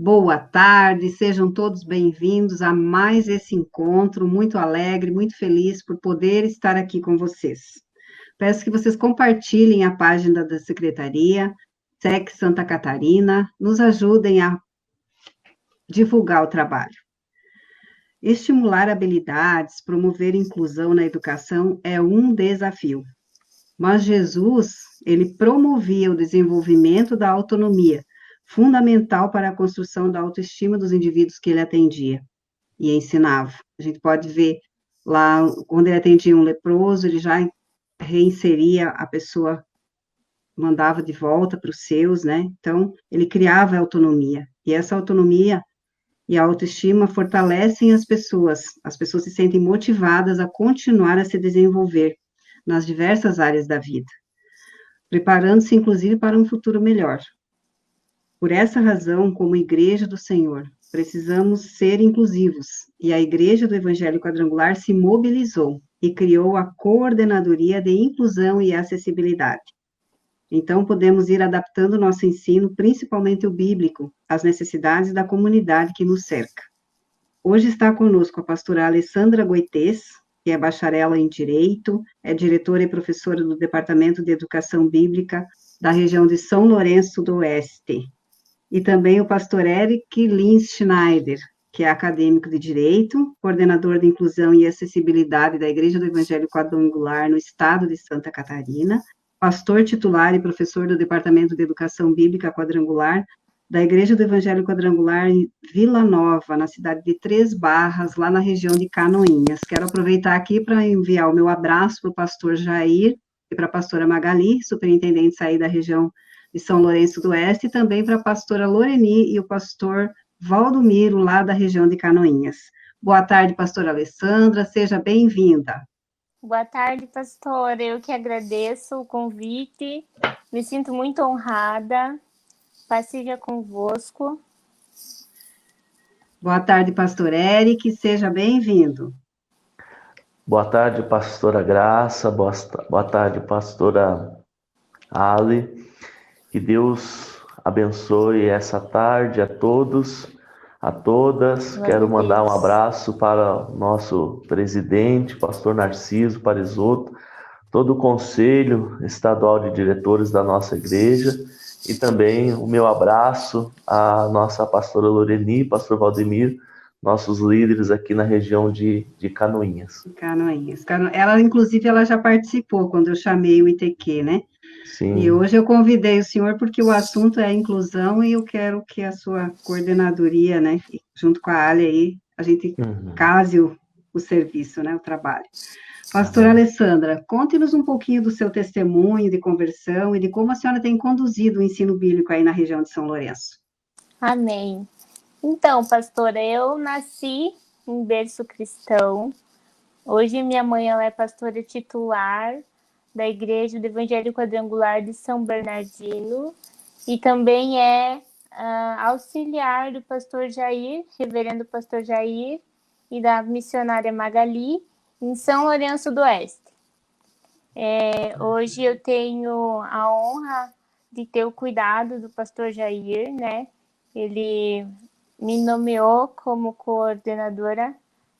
Boa tarde, sejam todos bem-vindos a mais esse encontro, muito alegre, muito feliz por poder estar aqui com vocês. Peço que vocês compartilhem a página da Secretaria, SEC Santa Catarina, nos ajudem a divulgar o trabalho. Estimular habilidades, promover inclusão na educação é um desafio. Mas Jesus, ele promovia o desenvolvimento da autonomia, fundamental para a construção da autoestima dos indivíduos que ele atendia e ensinava. A gente pode ver lá, quando ele atendia um leproso, ele já reinseria a pessoa, mandava de volta para os seus, né? Então, ele criava a autonomia. E essa autonomia e a autoestima fortalecem as pessoas se sentem motivadas a continuar a se desenvolver nas diversas áreas da vida, preparando-se, inclusive, para um futuro melhor. Por essa razão, como Igreja do Senhor, precisamos ser inclusivos, e a Igreja do Evangelho Quadrangular se mobilizou e criou a Coordenadoria de Inclusão e Acessibilidade. Então, podemos ir adaptando nosso ensino, principalmente o bíblico, às necessidades da comunidade que nos cerca. Hoje está conosco a pastora Alessandra Goitês, que é bacharela em Direito, é diretora e professora do Departamento de Educação Bíblica da região de São Lourenço do Oeste. E também o pastor Eric Lins Schneider, que é acadêmico de Direito, coordenador de Inclusão e Acessibilidade da Igreja do Evangelho Quadrangular no estado de Santa Catarina, pastor titular e professor do Departamento de Educação Bíblica Quadrangular da Igreja do Evangelho Quadrangular em Vila Nova, na cidade de Três Barras, lá na região de Canoinhas. Quero aproveitar aqui para enviar o meu abraço para o pastor Jair e para a pastora Magali, superintendentes aí da região de São Lourenço do Oeste, e também para a pastora Loreni e o pastor Valdomiro, lá da região de Canoinhas. Boa tarde, pastora Alessandra, seja bem-vinda. Boa tarde, pastora, eu que agradeço o convite, me sinto muito honrada, paz seja convosco. Boa tarde, pastor Eric, seja bem-vindo. Boa tarde, pastora Graça, boa tarde, pastora Ali. Que Deus abençoe essa tarde a todos, a todas. Quero mandar um abraço para o nosso presidente, pastor Narciso Parisotto, todo o conselho estadual de diretores da nossa igreja, e também o meu abraço à nossa pastora Loreni, pastor Valdemiro, nossos líderes aqui na região de Canoinhas. Ela, inclusive, ela já participou quando eu chamei o ITQ, né? Sim. E hoje eu convidei o senhor porque o assunto é a inclusão e eu quero que a sua coordenadoria, né, junto com a Ali aí, a gente case o serviço, né, o trabalho. Pastora Alessandra, conte-nos um pouquinho do seu testemunho de conversão e de como a senhora tem conduzido o ensino bíblico aí na região de São Lourenço. Amém. Então, pastora, eu nasci em berço cristão. Hoje minha mãe ela é pastora titular da Igreja do Evangelho Quadrangular de São Bernardino e também é auxiliar do pastor Jair, reverendo pastor Jair, e da missionária Magali, em São Lourenço do Oeste. Hoje eu tenho a honra de ter o cuidado do pastor Jair, né? Ele me nomeou como coordenadora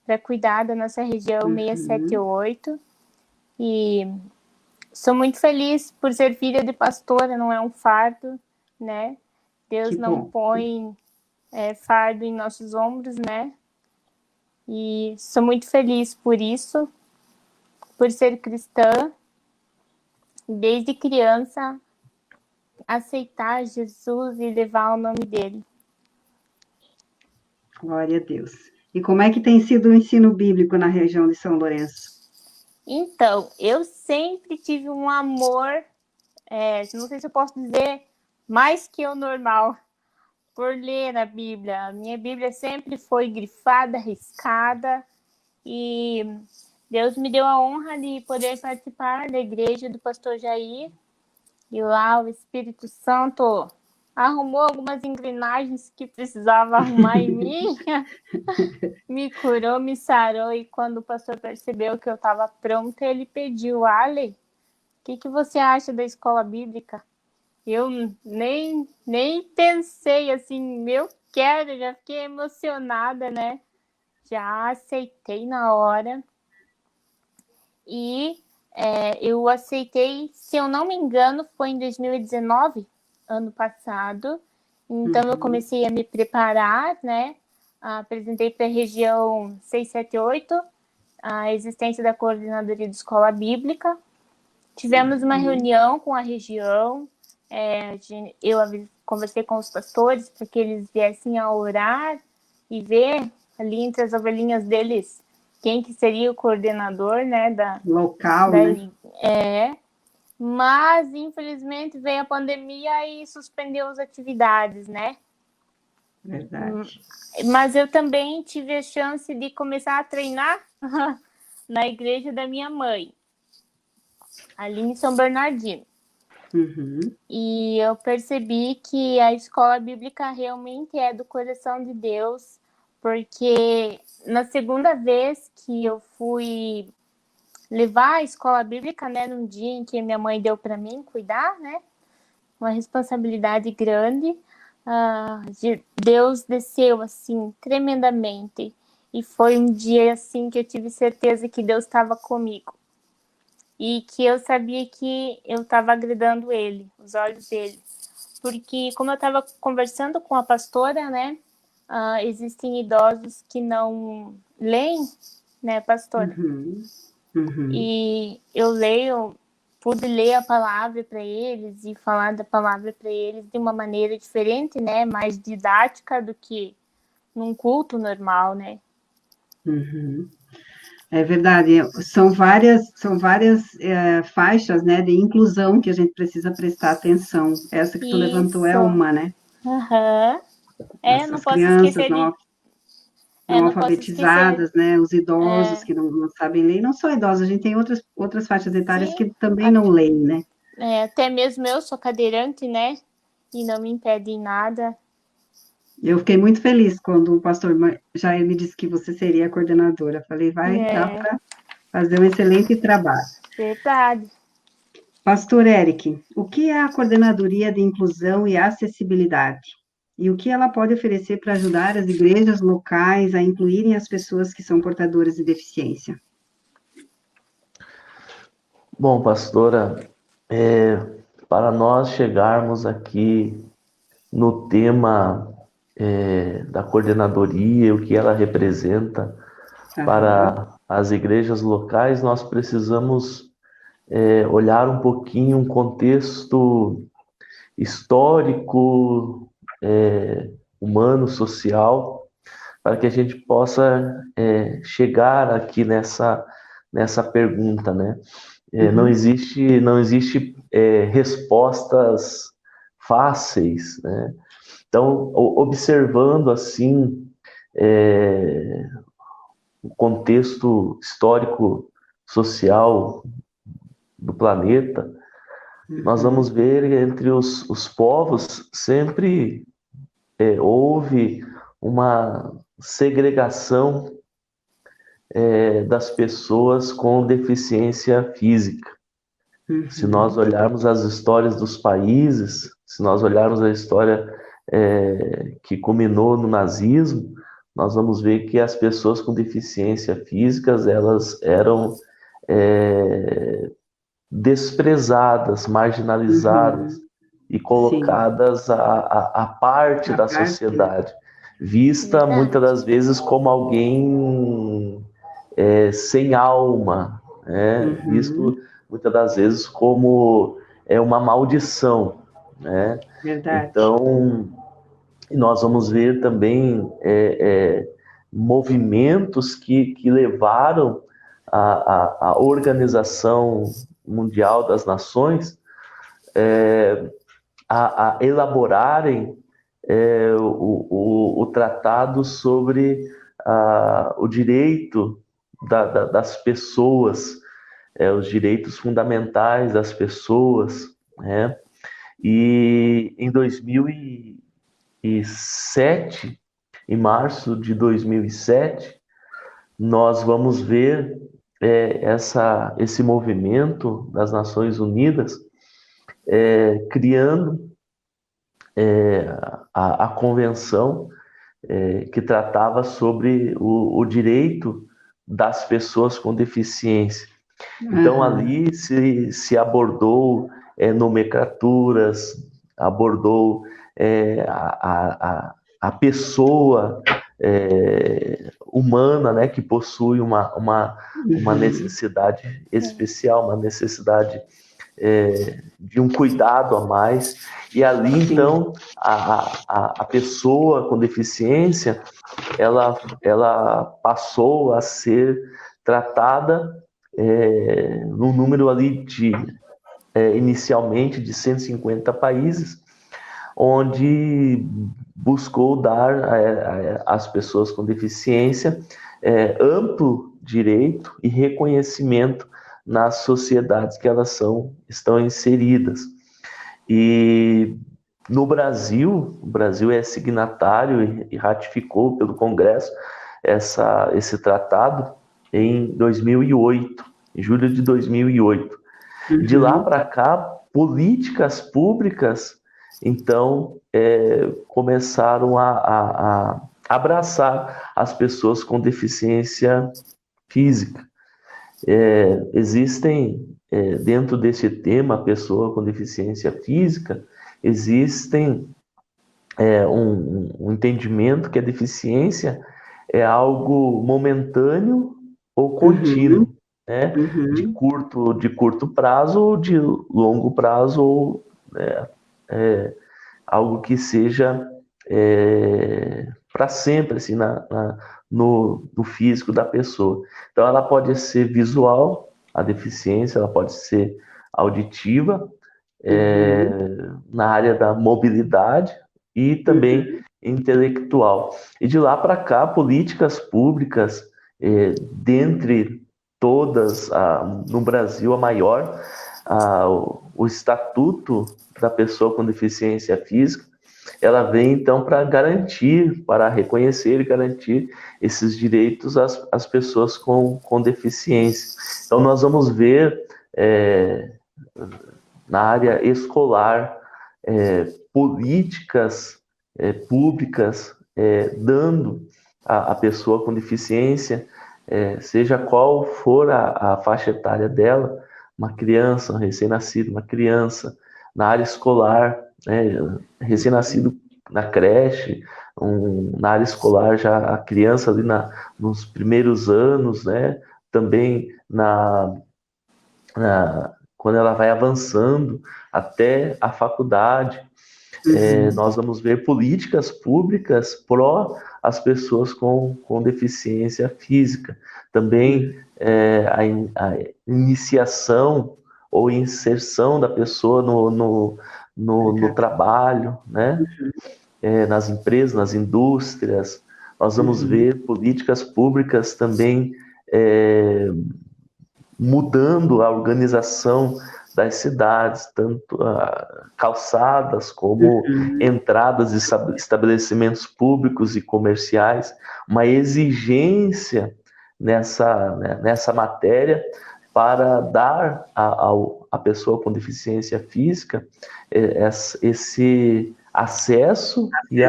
para cuidar da nossa região 678 e sou muito feliz por ser filha de pastora, não é um fardo, né? Deus não põe fardo em nossos ombros, né? E sou muito feliz por isso, por ser cristã, desde criança, aceitar Jesus e levar o nome dele. Glória a Deus. E como é que tem sido o ensino bíblico na região de São Lourenço? Então, eu sempre tive um amor, não sei se eu posso dizer, mais que o normal, por ler a Bíblia. A minha Bíblia sempre foi grifada, riscada, e Deus me deu a honra de poder participar da igreja do pastor Jair, e lá o Espírito Santo arrumou algumas engrenagens que precisava arrumar em mim, me curou, me sarou, e quando o pastor percebeu que eu estava pronta, ele pediu: Ale, o que você acha da escola bíblica? Eu nem pensei assim, meu quero, já fiquei emocionada, né? Já aceitei na hora. E eu aceitei, se eu não me engano, foi em 2019, ano passado. Então, eu comecei a me preparar, né? Apresentei para a região 678 a existência da coordenadoria de escola bíblica. Tivemos uma reunião com a região. Eu conversei com os pastores para que eles viessem a orar e ver ali entre as ovelhinhas deles quem que seria o coordenador, né, local, né? Mas infelizmente veio a pandemia e suspendeu as atividades, né? Verdade. Mas eu também tive a chance de começar a treinar na igreja da minha mãe, ali em São Bernardino. E eu percebi que a escola bíblica realmente é do coração de Deus, porque na segunda vez que eu fui levar a escola bíblica, né, num dia em que minha mãe deu para mim cuidar, né, uma responsabilidade grande, Deus desceu assim tremendamente, e foi um dia assim que eu tive certeza que Deus estava comigo e que eu sabia que eu estava agradando Ele, os olhos dele, porque como eu estava conversando com a pastora, né, existem idosos que não leem, né, pastora? E eu pude ler a palavra para eles e falar da palavra para eles de uma maneira diferente, né, mais didática do que num culto normal, né? É verdade, são várias faixas, né, de inclusão que a gente precisa prestar atenção. Essa que tu levantou é uma, né? Não Essas posso crianças esquecer não não posso alfabetizadas, né? Os idosos que não sabem ler, não só idosos, a gente tem outras faixas etárias que também não leem, né? Até mesmo eu sou cadeirante, né? E não me impede em nada. Eu fiquei muito feliz quando o pastor Jair me disse que você seria a coordenadora. Falei, vai dar para fazer um excelente trabalho. Verdade. Pastor Eric, o que é a Coordenadoria de Inclusão e Acessibilidade? E o que ela pode oferecer para ajudar as igrejas locais a incluírem as pessoas que são portadoras de deficiência? Bom, pastora, para nós chegarmos aqui no tema da coordenadoria, o que ela representa para as igrejas locais, nós precisamos olhar um pouquinho um contexto histórico, humano, social, para que a gente possa chegar aqui nessa pergunta, né? Não existe respostas fáceis, né? Então, observando assim o contexto histórico social do planeta, nós vamos ver entre os povos sempre houve uma segregação das pessoas com deficiência física. Se nós olharmos as histórias dos países, se nós olharmos a história que culminou no nazismo, nós vamos ver que as pessoas com deficiência física, elas eram desprezadas, marginalizadas e colocadas à parte da sociedade, vista muitas das vezes como alguém sem alma, visto muitas das vezes como uma maldição, né? Verdade. Então, nós vamos ver também movimentos que levaram a Organização Mundial das Nações a elaborarem o tratado sobre o direito das pessoas, os direitos fundamentais das pessoas, né? E em 2007, em março de 2007, nós vamos ver esse movimento das Nações Unidas criando a convenção que tratava sobre o direito das pessoas com deficiência. Então, ali se abordou nomenclaturas, abordou a pessoa humana, né, que possui uma necessidade especial, uma necessidade de um cuidado a mais. E ali, então, a pessoa com deficiência, ela passou a ser tratada num número ali inicialmente de 150 países, onde buscou dar às pessoas com deficiência amplo direito e reconhecimento nas sociedades que elas estão inseridas. E no Brasil, o Brasil é signatário e ratificou pelo Congresso esse tratado em 2008, em julho de 2008. De lá para cá, políticas públicas, então, começaram a abraçar as pessoas com deficiência física. Existem, dentro desse tema, pessoa com deficiência física, existem um entendimento que a deficiência é algo momentâneo ou contínuo, né? De curto prazo ou de longo prazo, ou algo que seja para sempre, assim, no físico da pessoa. Então, ela pode ser visual, a deficiência, ela pode ser auditiva, na área da mobilidade e também intelectual. E de lá para cá, políticas públicas, dentre todas, no Brasil, a maior, o Estatuto da Pessoa com Deficiência Física, ela vem então para reconhecer e garantir esses direitos às pessoas com deficiência. Então nós vamos ver na área escolar políticas públicas dando à pessoa com deficiência, seja qual for a faixa etária dela, uma criança, um recém-nascido, uma criança, na área escolar, recém-nascido na creche, na área escolar já a criança ali nos primeiros anos, né? Também quando ela vai avançando até a faculdade, nós vamos ver políticas públicas pró as pessoas com deficiência física. Também a iniciação ou inserção da pessoa no trabalho, né? Nas empresas, nas indústrias. Nós vamos ver políticas públicas também mudando a organização das cidades, tanto calçadas como entradas de estabelecimentos públicos e comerciais, uma exigência nessa matéria para dar à pessoa com deficiência física esse acesso e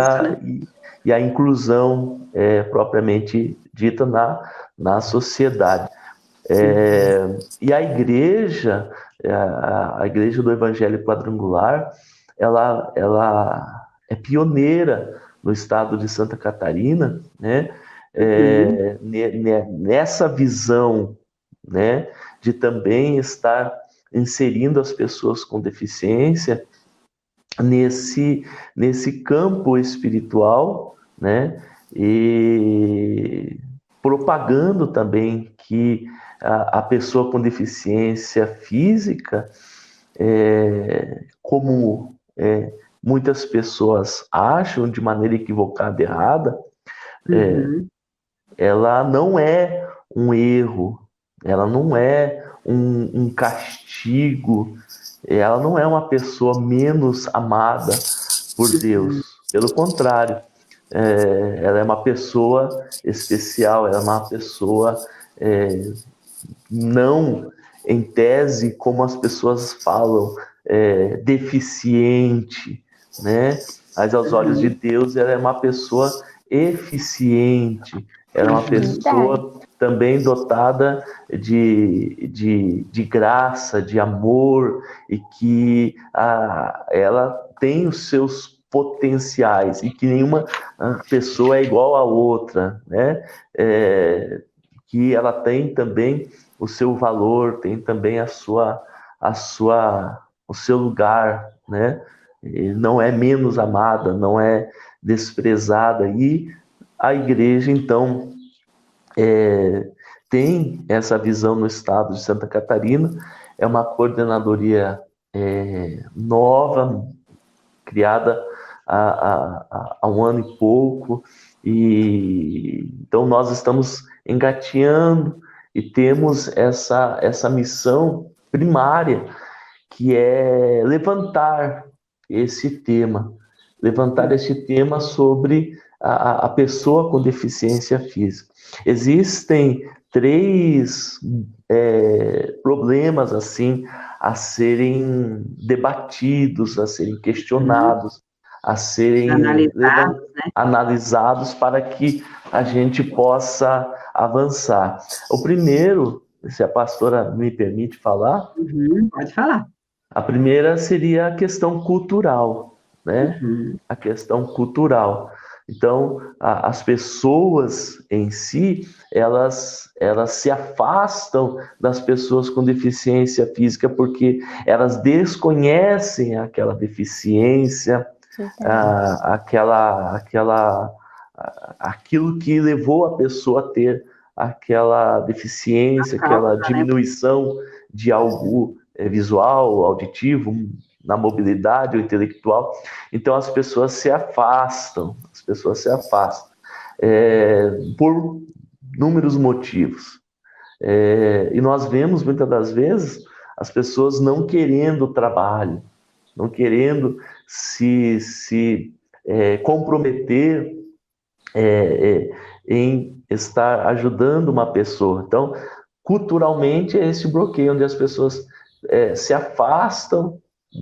a inclusão propriamente dita na sociedade. E a igreja do Evangelho Quadrangular, ela é pioneira no estado de Santa Catarina, né? Nessa visão, né, de também estar inserindo as pessoas com deficiência nesse campo espiritual, né? E propagando também que a pessoa com deficiência física, como muitas pessoas acham de maneira equivocada, errada, ela não é um erro, ela não é um castigo, ela não é uma pessoa menos amada por Deus. Pelo contrário, ela é uma pessoa especial, ela é uma pessoa não, em tese, como as pessoas falam, deficiente, né? Mas aos olhos de Deus, ela é uma pessoa eficiente, ela é uma pessoa também dotada de graça, de amor, e que ela tem os seus potenciais, e que nenhuma pessoa é igual à outra, né? Que ela tem também o seu valor, tem também o seu lugar, né? Não é menos amada, não é desprezada. E a igreja, então, tem essa visão no estado de Santa Catarina. É uma coordenadoria nova, criada há um ano e pouco, e então nós estamos engateando e temos essa missão primária, que é levantar esse tema sobre a pessoa com deficiência física. Existem 3 problemas assim a serem debatidos, a serem questionados, a serem analisados para que a gente possa avançar. O primeiro, se a pastora me permite falar, pode falar. A primeira seria a questão cultural, né? A questão cultural. Então, as pessoas em si, elas se afastam das pessoas com deficiência física porque elas desconhecem aquela deficiência, aquilo que levou a pessoa a ter aquela deficiência, aquela diminuição de algo visual, auditivo, na mobilidade ou intelectual. Então as pessoas se afastam por inúmeros motivos. E nós vemos muitas das vezes as pessoas não querendo trabalho, não querendo se comprometer em estar ajudando uma pessoa. Então, culturalmente, é esse bloqueio onde as pessoas se afastam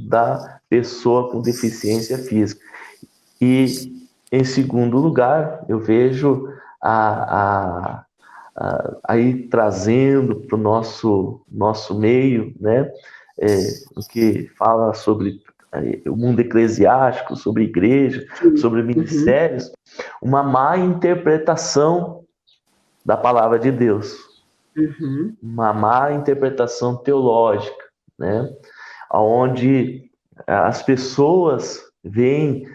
da pessoa com deficiência física. E, em segundo lugar, eu vejo aí trazendo para o nosso meio, né, o que fala sobre o mundo eclesiástico, sobre igreja, sobre ministérios, uma má interpretação da palavra de Deus, uma má interpretação teológica, né, onde as pessoas veem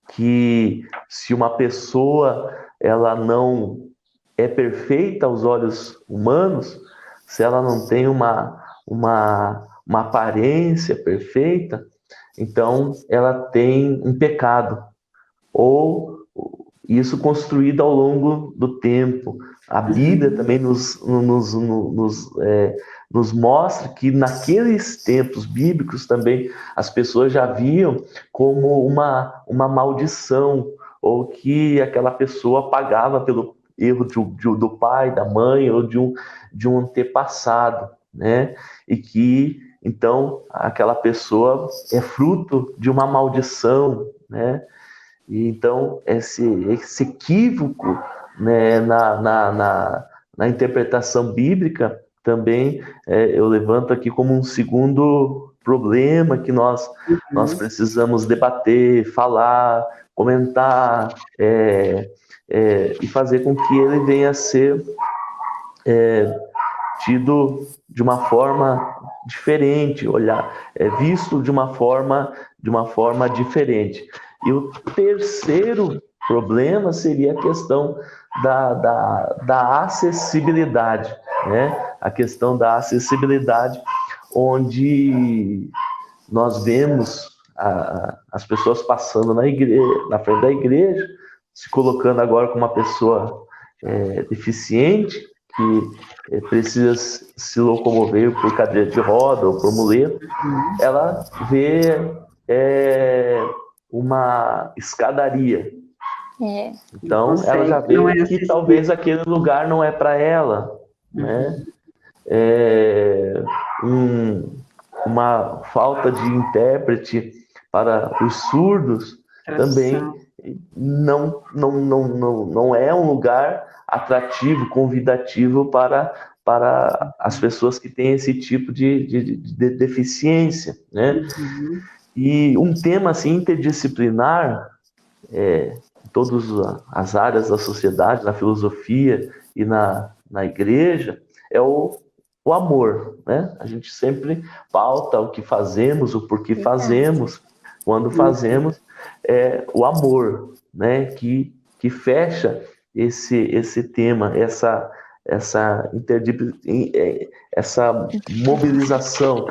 que se uma pessoa ela não é perfeita aos olhos humanos, se ela não tem uma aparência perfeita, então ela tem um pecado, ou isso construído ao longo do tempo. A Bíblia também nos mostra que naqueles tempos bíblicos também as pessoas já viam como uma maldição, ou que aquela pessoa pagava pelo erro do pai, da mãe, ou de um antepassado, né? E que então aquela pessoa é fruto de uma maldição, né? E então esse equívoco, né, na interpretação bíblica também eu levanto aqui como um segundo problema que nós precisamos debater, falar, comentar, e fazer com que ele venha a ser tido de uma forma diferente, visto de uma forma diferente. E o terceiro problema seria a questão da acessibilidade, né? A questão da acessibilidade, onde nós vemos as pessoas passando na frente da igreja, se colocando agora como uma pessoa deficiente, que precisa se locomover por cadeira de roda ou por muleta. Ela vê uma escadaria. Então, ela já vê que talvez aquele lugar não é para ela, né? Uma falta de intérprete para os surdos também não é um lugar atrativo, convidativo para as pessoas que têm esse tipo de deficiência, né? Uhum. E um tema assim, interdisciplinar, em todas as áreas da sociedade, na filosofia e na igreja, é o amor, né? A gente sempre pauta o que fazemos, o porquê fazemos, quando fazemos, o amor, né? Que fecha esse tema, essa mobilização.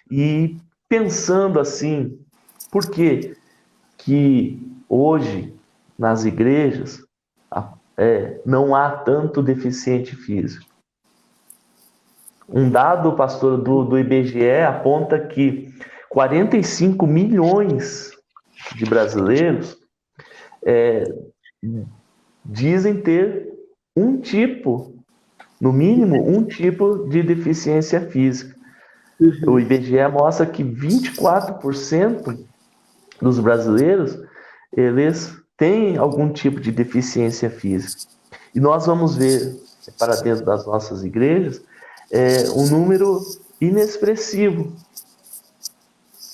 E pensando assim, por que hoje nas igrejas não há tanto deficiente físico? Um dado, pastor, do IBGE aponta que 45 milhões de brasileiros dizem ter no mínimo, um tipo de deficiência física. O IBGE mostra que 24% dos brasileiros, eles têm algum tipo de deficiência física. E nós vamos ver, para dentro das nossas igrejas, um número inexpressivo.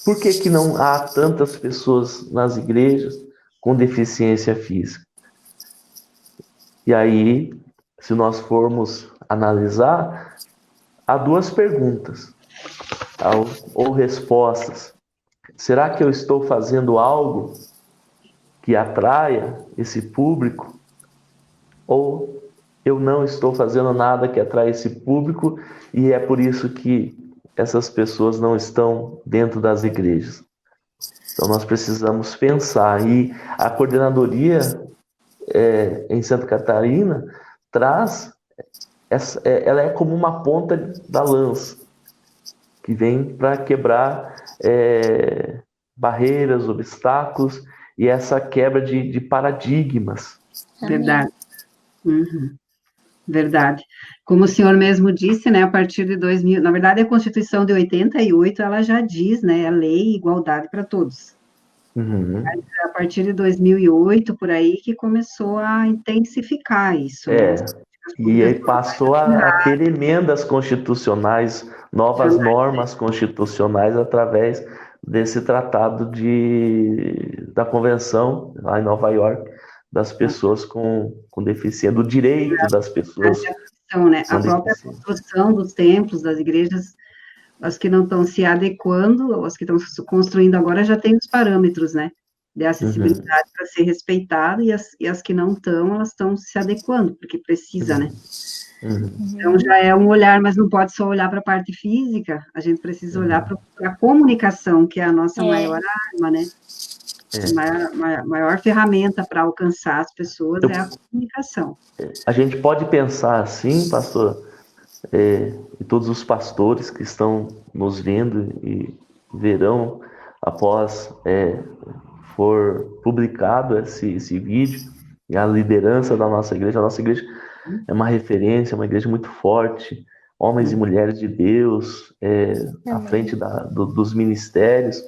Por que não há tantas pessoas nas igrejas com deficiência física? E aí, se nós formos analisar, há duas perguntas ou respostas. Será que eu estou fazendo algo que atraia esse público? Ou eu não estou fazendo nada que atraia esse público e é por isso que essas pessoas não estão dentro das igrejas? Então nós precisamos pensar. E a coordenadoria em Santa Catarina ela é como uma ponta da lança que vem para quebrar barreiras, obstáculos e essa quebra de paradigmas. Verdade. Uhum. Verdade. Como o senhor mesmo disse, né, a partir de 2000, na verdade a Constituição de 88, ela já diz, né, a lei e igualdade para todos. Uhum. Mas a partir de 2008, por aí, que começou a intensificar isso, né? E aí passou a ter emendas constitucionais, novas normas constitucionais através desse tratado da Convenção, lá em Nova York, das pessoas com deficiência, do direito das pessoas. Né? A própria construção dos templos, das igrejas, as que não estão se adequando, as que estão se construindo agora já têm os parâmetros, né? De acessibilidade para ser respeitada, e as que não estão, elas estão se adequando, porque precisa, né? Então, já é um olhar, mas não pode só olhar para a parte física, a gente precisa olhar para a comunicação, que é a nossa maior arma, né? Maior ferramenta para alcançar as pessoas é a comunicação. A gente pode pensar assim, pastor, e todos os pastores que estão nos vendo e verão após for publicado esse vídeo, e a liderança da nossa igreja. A nossa igreja é uma referência, uma igreja muito forte, homens e mulheres de Deus à frente dos ministérios.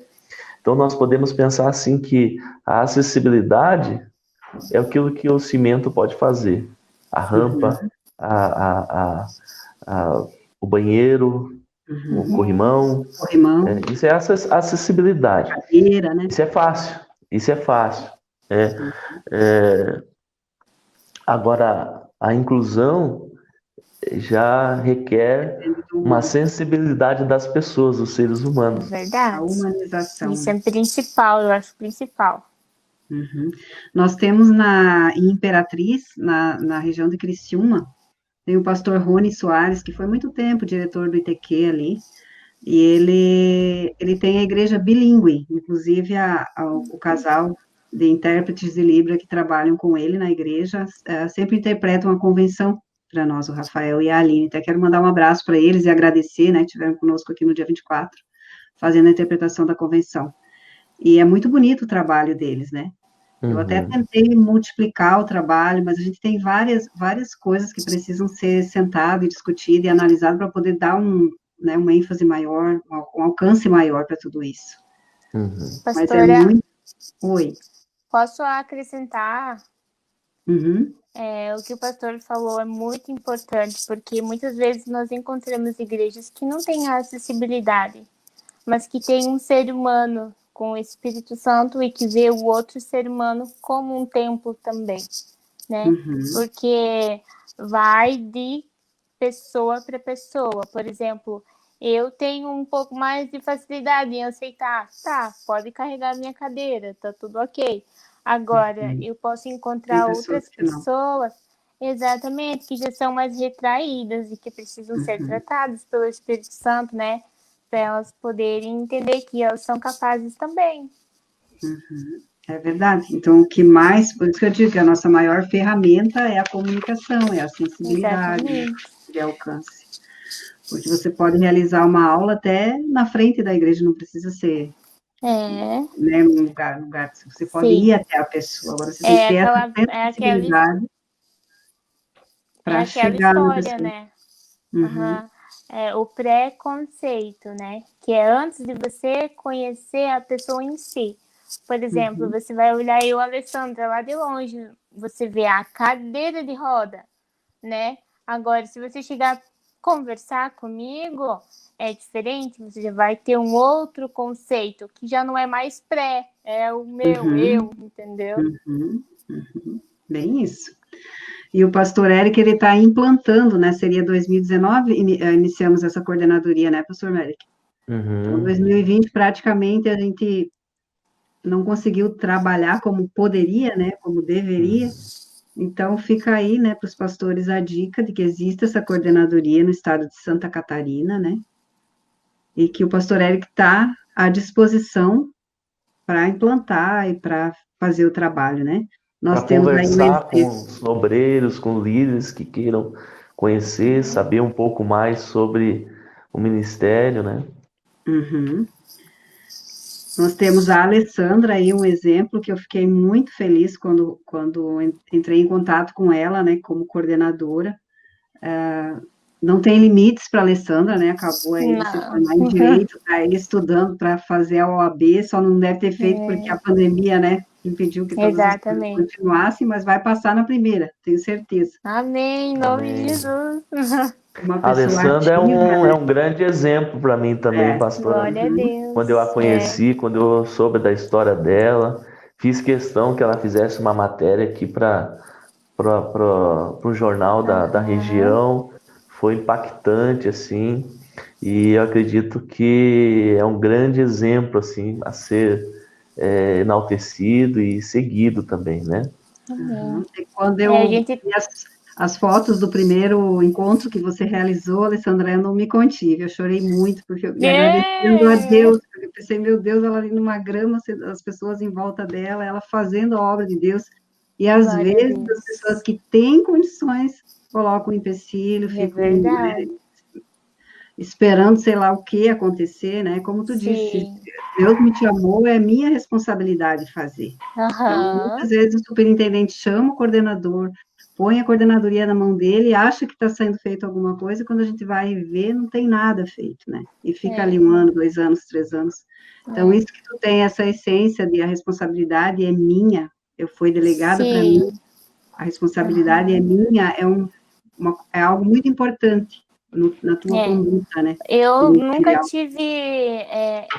Então nós podemos pensar assim que a acessibilidade é aquilo que o cimento pode fazer. A rampa, o banheiro, o corrimão. Isso é acessibilidade. Cadeira, né? Isso é fácil. Agora, a inclusão já requer uma sensibilidade das pessoas, dos seres humanos. Verdade. A humanização. Isso é principal, eu acho principal. Nós temos em Imperatriz, na região de Criciúma, tem o pastor Rony Soares, que foi muito tempo diretor do ITQ ali, e ele tem a igreja bilíngue, inclusive o casal de intérpretes de Libra que trabalham com ele na igreja, sempre interpretam a convenção para nós, o Rafael e a Aline. Até quero mandar um abraço para eles e agradecer, né, que estiveram conosco aqui no dia 24, fazendo a interpretação da convenção. E é muito bonito o trabalho deles, né? Eu até tentei multiplicar o trabalho, mas a gente tem várias coisas que precisam ser sentado e discutido e analisado para poder dar uma ênfase maior, um alcance maior para tudo isso. Pastora, mas é muito... Oi. Posso acrescentar? Uhum. O que o pastor falou é muito importante, porque muitas vezes nós encontramos igrejas que não têm a acessibilidade, mas que tem um ser humano com o Espírito Santo e que vê o outro ser humano como um templo também, né? Uhum. Porque vai de pessoa para pessoa. Por exemplo, eu tenho um pouco mais de facilidade em aceitar, tá, pode carregar minha cadeira, tá tudo ok. Agora, Uhum. eu posso Tem encontrar pessoas outras que não. pessoas, exatamente, que já são mais retraídas e que precisam ser Uhum. tratadas pelo Espírito Santo, né? Para elas poderem entender que elas são capazes também. É verdade. Então, o que mais, por isso que eu digo que a nossa maior ferramenta é a comunicação, é a sensibilidade, né, Exatamente. de alcance. Porque você pode realizar uma aula até na frente da igreja, não precisa ser, É, né, num lugar, você pode ir sim. até a pessoa. Agora, você tem que ter essa sensibilidade É para aquela chegar na história, pessoa. né? Uhum. Uhum. O preconceito, né? Que é antes de você conhecer a pessoa em si. Por exemplo, Uhum. você vai olhar eu, Alessandra, lá de longe, você vê a cadeira de roda, né? Agora, se você chegar a conversar comigo, é diferente, você já vai ter um outro conceito, que já não é mais pré, é o meu, Uhum. eu, entendeu? Uhum. Uhum. Bem isso. E o pastor Eric, ele está implantando, né? Seria 2019, iniciamos essa coordenadoria, né, pastor Eric? Então, Uhum. 2020, praticamente, a gente não conseguiu trabalhar como poderia, né, como deveria. Então, fica aí, né, para os pastores a dica de que existe essa coordenadoria no estado de Santa Catarina, né, e que o pastor Eric está à disposição para implantar e para fazer o trabalho, né. Para Nós temos aí conversar com os obreiros, com líderes que queiram conhecer, saber um pouco mais sobre o ministério, né? Uhum. Nós temos a Alessandra aí, um exemplo que eu fiquei muito feliz quando entrei em contato com ela, né, como coordenadora. Não tem limites para a Alessandra, né, acabou aí de se Não. formar em Direito, está aí estudando para fazer a OAB, só não deve ter feito porque a pandemia, né, impediu que todas as coisas Exatamente. continuassem, mas vai passar na primeira, tenho certeza. Amém, em nome de Amém. Jesus. Uma A pessoa Alessandra ativa, é né, um grande exemplo para mim também, pastora. Glória a Quando eu a Deus. conheci, quando eu soube da história dela, fiz questão que ela fizesse uma matéria aqui para o jornal da região. Foi impactante, assim, e eu acredito que é um grande exemplo, assim, a ser enaltecido e seguido também, né? Amém. E quando A eu gente. vi as fotos do primeiro encontro que você realizou, Alessandra, eu não me contive, eu chorei muito, porque e agradecendo a É, Deus, porque eu pensei, meu Deus, ela ali numa grama, as pessoas em volta dela, ela fazendo a obra de Deus, e às glória a vezes as pessoas Deus. que têm condições colocam um empecilho, É ficam, né, verdade. esperando sei lá o que acontecer, né? Como tu disse, Sim. Deus me chamou, é minha responsabilidade fazer. Então, Aham. muitas vezes o superintendente chama o coordenador, põe a coordenadoria na mão dele, acha que está sendo feito alguma coisa, quando a gente vai ver, não tem nada feito, né? E fica ali É, 1 ano, 2 anos, 3 anos. Então, é. isso que tu tem, essa essência de a responsabilidade é minha, eu fui delegada para mim, Sim. a responsabilidade é Aham. minha, é algo muito importante na tua É. conduta, né? Eu nunca Ministerial. tive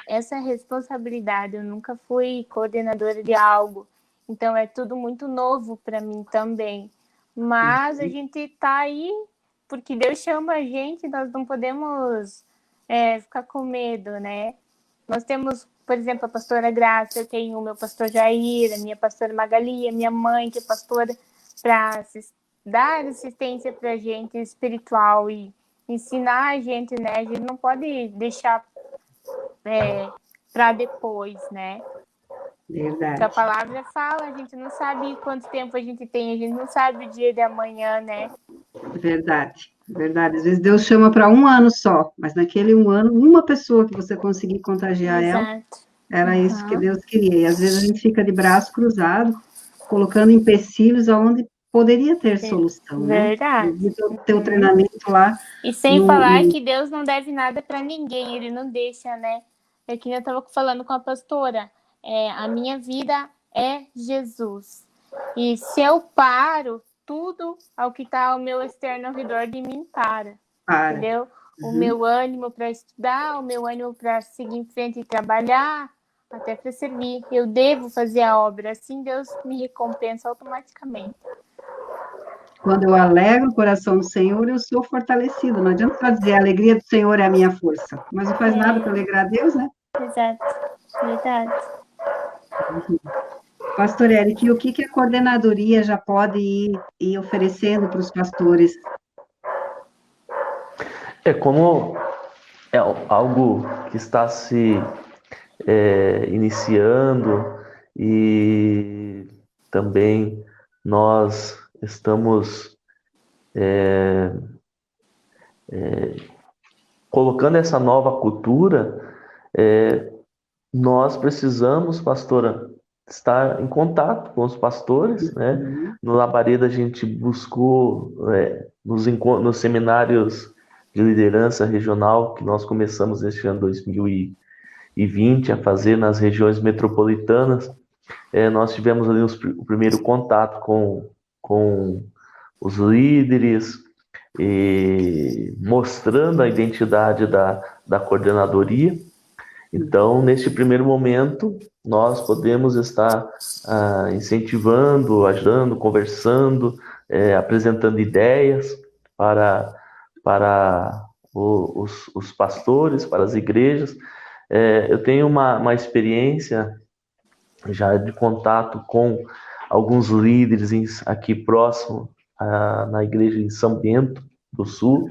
essa responsabilidade, eu nunca fui coordenadora de algo, então é tudo muito novo para mim também. Mas a gente tá aí porque Deus chama a gente, nós não podemos ficar com medo, né? Nós temos, por exemplo, a pastora Graça, eu tenho o meu pastor Jair, a minha pastora Magali, a minha mãe, que é pastora, para dar assistência para a gente espiritual e ensinar a gente, né? A gente não pode deixar para depois, né? Porque a Verdade, palavra fala, a gente não sabe quanto tempo a gente tem, a gente não sabe o dia de amanhã, né? verdade, verdade. Às vezes Deus chama para 1 ano só, mas naquele 1 ano, uma pessoa que você conseguir contagiar ela, Exato. era isso que Uhum. Deus queria. E às vezes a gente fica de braço cruzado, colocando empecilhos aonde poderia ter solução, né? Eu Verdade. vi teu treinamento lá E sem no, falar no... que Deus não deve nada para ninguém, ele não deixa, né? É que eu estava falando com a pastora, a minha vida é Jesus. E se eu paro, tudo ao que está ao meu externo ao redor de mim para. Entendeu? O meu ânimo para estudar, o meu ânimo para seguir em frente e trabalhar, até para servir. Eu devo fazer a obra, assim Deus me recompensa automaticamente. Quando eu alegro o coração do Senhor, eu sou fortalecido. Não adianta só dizer a alegria do Senhor é a minha força. Mas não faz nada para alegrar a Deus, né? Exato, verdade. Pastor Eric, e o que a coordenadoria já pode ir oferecendo para os pastores? Como é algo que está se iniciando, e também nós estamos colocando essa nova cultura, nós precisamos, pastora, estar em contato com os pastores, né? No Labareda a gente buscou nos seminários de liderança regional que nós começamos este ano 2020 a fazer nas regiões metropolitanas. Nós tivemos ali o primeiro contato com os líderes, e mostrando a identidade da coordenadoria. Então, neste primeiro momento, nós podemos estar incentivando, ajudando, conversando, apresentando ideias para os pastores, para as igrejas. Eu tenho uma experiência já de contato com alguns líderes aqui próximo na igreja em São Bento do Sul.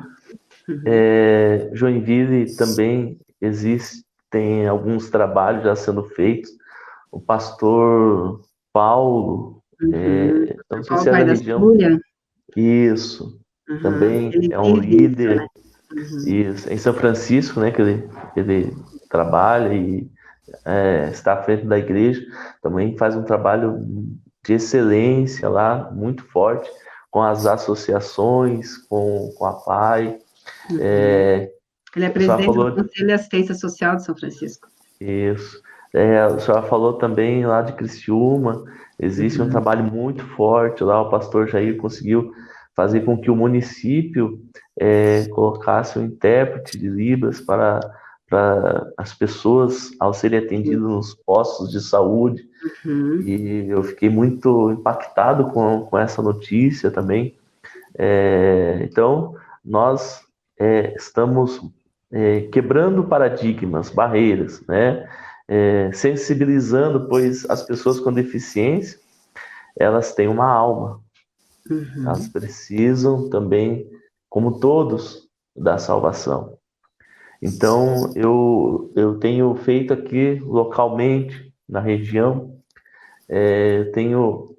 Joinville também tem alguns trabalhos já sendo feitos. O pastor Paulo, não sei se é da região. Isso, também é um líder. Né? Isso, em São Francisco, né, que ele trabalha e está à frente da igreja. Também faz um trabalho de excelência lá, muito forte, com as associações, com a PAI. Ele é presidente do Conselho de Assistência Social de São Francisco. Isso. A senhora falou também lá de Criciúma, existe um trabalho muito forte lá, o pastor Jair conseguiu fazer com que o município colocasse um intérprete de Libras para as pessoas ao serem atendidas nos postos de saúde. E eu fiquei muito impactado com essa notícia também. Então, nós estamos quebrando paradigmas, barreiras, né? Sensibilizando, pois as pessoas com deficiência, elas têm uma alma. Elas precisam também, como todos, da salvação. Então, eu tenho feito aqui localmente, na região, tenho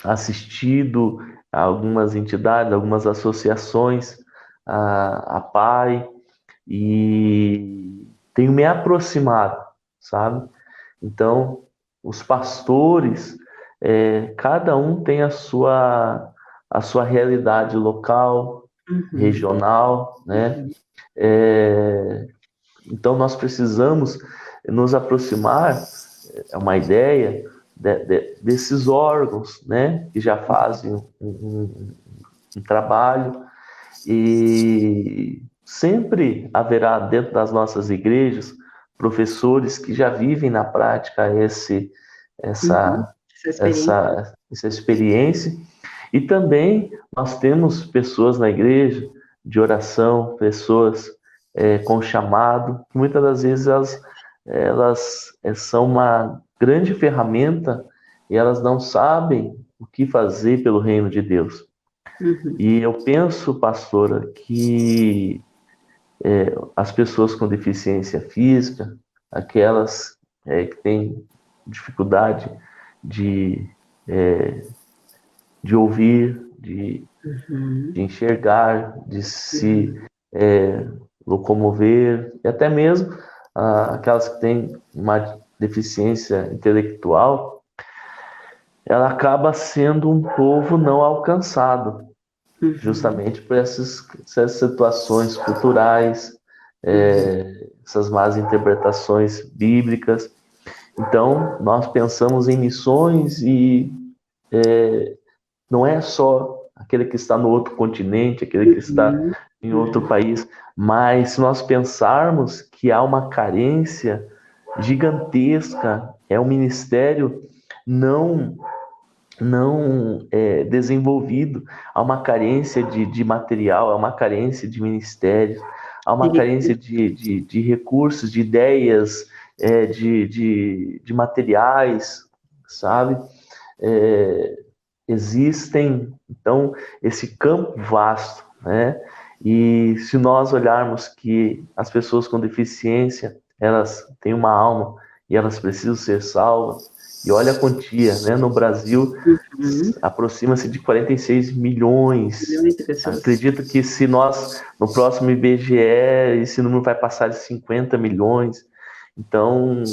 assistido a algumas entidades, algumas associações, a PAI, e tenho me aproximado, sabe? Então, os pastores, cada um tem a sua realidade local, regional, né? Então, nós precisamos nos aproximar, é uma ideia, desses órgãos, né? Que já fazem um trabalho, e sempre haverá dentro das nossas igrejas professores que já vivem na prática essa experiência. E também nós temos pessoas na igreja de oração, pessoas com chamado, que muitas das vezes elas são uma grande ferramenta e elas não sabem o que fazer pelo reino de Deus. E eu penso, pastora, que as pessoas com deficiência física, aquelas que têm dificuldade de ouvir, de enxergar, de se locomover, e até mesmo aquelas que têm uma deficiência intelectual, ela acaba sendo um povo não alcançado, justamente por essas situações culturais, essas más interpretações bíblicas. Então, nós pensamos em missões e não é só aquele que está no outro continente, aquele que está em outro país, mas se nós pensarmos que há uma carência gigantesca, é um ministério não desenvolvido, há uma carência de material, há uma carência de ministérios, há uma carência de recursos, de ideias, de materiais, sabe? Existem, então, esse campo vasto, né? E se nós olharmos que as pessoas com deficiência, elas têm uma alma e elas precisam ser salvas, e olha a quantia, né? No Brasil, aproxima-se de 46 milhões. Acredito que se nós, no próximo IBGE, esse número vai passar de 50 milhões. Então,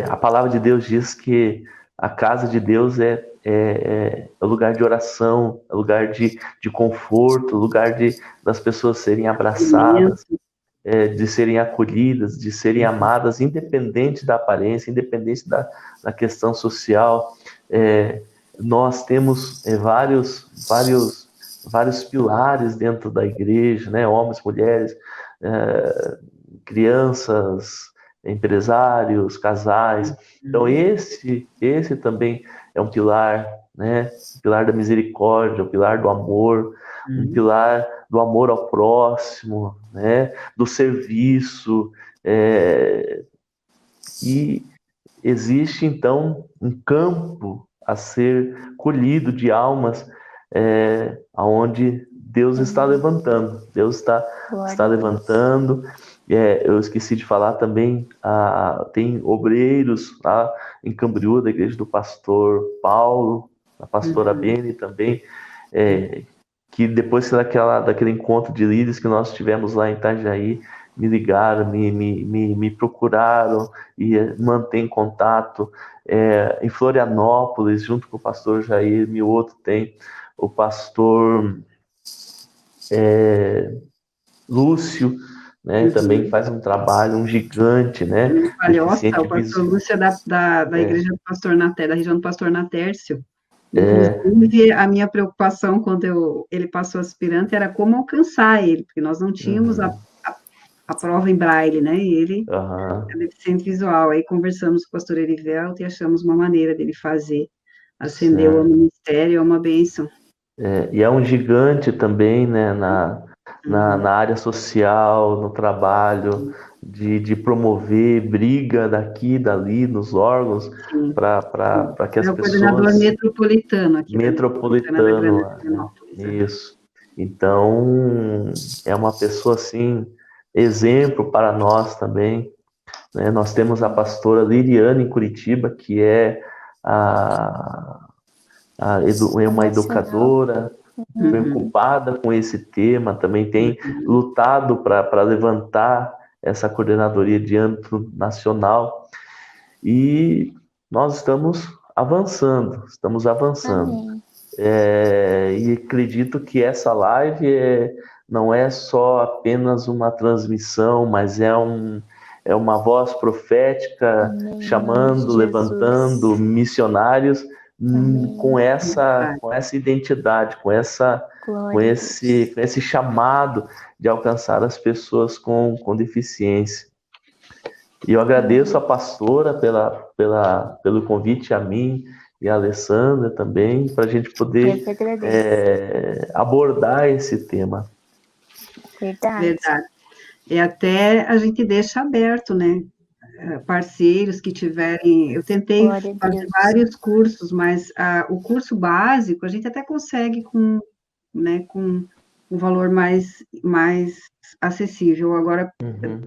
a palavra de Deus diz que a casa de Deus é lugar de oração, é lugar de conforto, lugar das pessoas serem abraçadas, de serem acolhidas, de serem amadas, independente da aparência, independente da questão social. Nós temos vários pilares dentro da igreja, né? Homens, mulheres, crianças, empresários, casais. Então esse também é um pilar, né? O pilar da misericórdia, o pilar do amor, um pilar do amor ao próximo, né? Do serviço. E existe então um campo a ser colhido de almas, aonde Deus está levantando. Deus está levantando. Eu esqueci de falar também, tem obreiros lá em Camboriú, da igreja do pastor Paulo, da pastora Beni também, que depois daquele encontro de líderes que nós tivemos lá em Itajaí, me ligaram, me procuraram e mantém contato. Em Florianópolis, junto com o pastor Jair, outro tem o pastor Lúcio, né, também faz um trabalho, um gigante, né? Palhoça, o pastor Lúcio da igreja do pastor Natércio, da região do pastor Natércio. Inclusive, a minha preocupação quando ele passou aspirante era como alcançar ele, porque nós não tínhamos a prova em braille, né? E ele é deficiente visual. Aí conversamos com o pastor Erivelto e achamos uma maneira dele fazer. Ascendeu ao ministério, é uma bênção. E é um gigante também, né? Na área social, no trabalho, de promover briga daqui e dali nos órgãos, para que as pessoas... É o coordenador metropolitano aqui. Metropolitano, isso. Então, é uma pessoa, assim, exemplo para nós também, né? Nós temos a pastora Liriane em Curitiba, que é uma educadora, preocupada com esse tema, também tem lutado para levantar essa coordenadoria de âmbito nacional, e nós estamos avançando. E acredito que essa live não é só apenas uma transmissão, mas é uma voz profética, chamando, levantando missionários com essa identidade, com esse chamado de alcançar as pessoas com deficiência. E eu agradeço a pastora pelo convite a mim e a Alessandra também, para a gente poder abordar esse tema. Verdade. E até a gente deixa aberto, né? Parceiros que tiverem... Eu tentei fazer vários cursos, mas o curso básico a gente até consegue com um valor mais acessível. Agora,